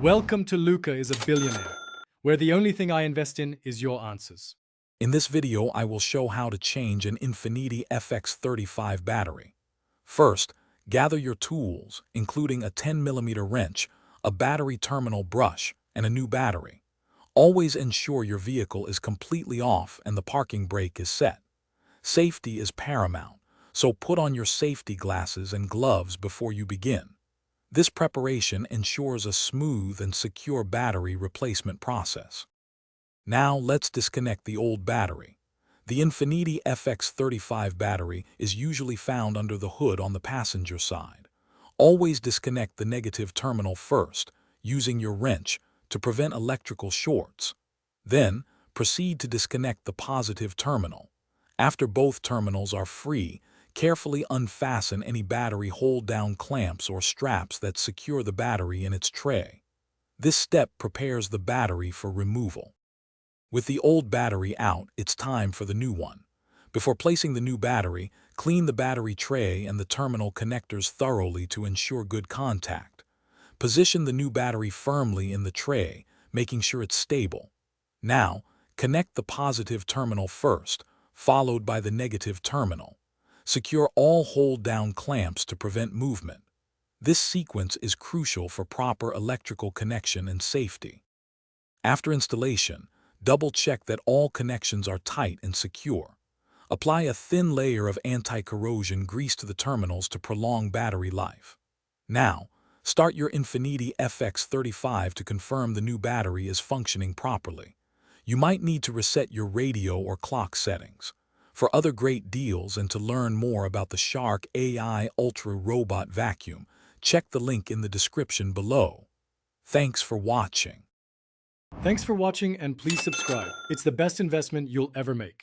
Welcome to Luca is a Billionaire, where the only thing I invest in is your answers. In this video, I will show how to change an Infiniti FX35 battery. First, gather your tools, including a 10mm wrench, a battery terminal brush, and a new battery. Always ensure your vehicle is completely off and the parking brake is set. Safety is paramount, so put on your safety glasses and gloves before you begin. This preparation ensures a smooth and secure battery replacement process. Now let's disconnect the old battery. The Infiniti FX35 battery is usually found under the hood on the passenger side. Always disconnect the negative terminal first, using your wrench to prevent electrical shorts. Then, proceed to disconnect the positive terminal. After both terminals are free, carefully unfasten any battery hold-down clamps or straps that secure the battery in its tray. This step prepares the battery for removal. With the old battery out, it's time for the new one. Before placing the new battery, clean the battery tray and the terminal connectors thoroughly to ensure good contact. Position the new battery firmly in the tray, making sure it's stable. Now, connect the positive terminal first, followed by the negative terminal. Secure all hold-down clamps to prevent movement. This sequence is crucial for proper electrical connection and safety. After installation, double-check that all connections are tight and secure. Apply a thin layer of anti-corrosion grease to the terminals to prolong battery life. Now, start your Infiniti FX35 to confirm the new battery is functioning properly. You might need to reset your radio or clock settings. For other great deals and to learn more about the Shark AI Ultra Robot Vacuum, check the link in the description below. Thanks for watching. Thanks for watching and please subscribe. It's the best investment you'll ever make.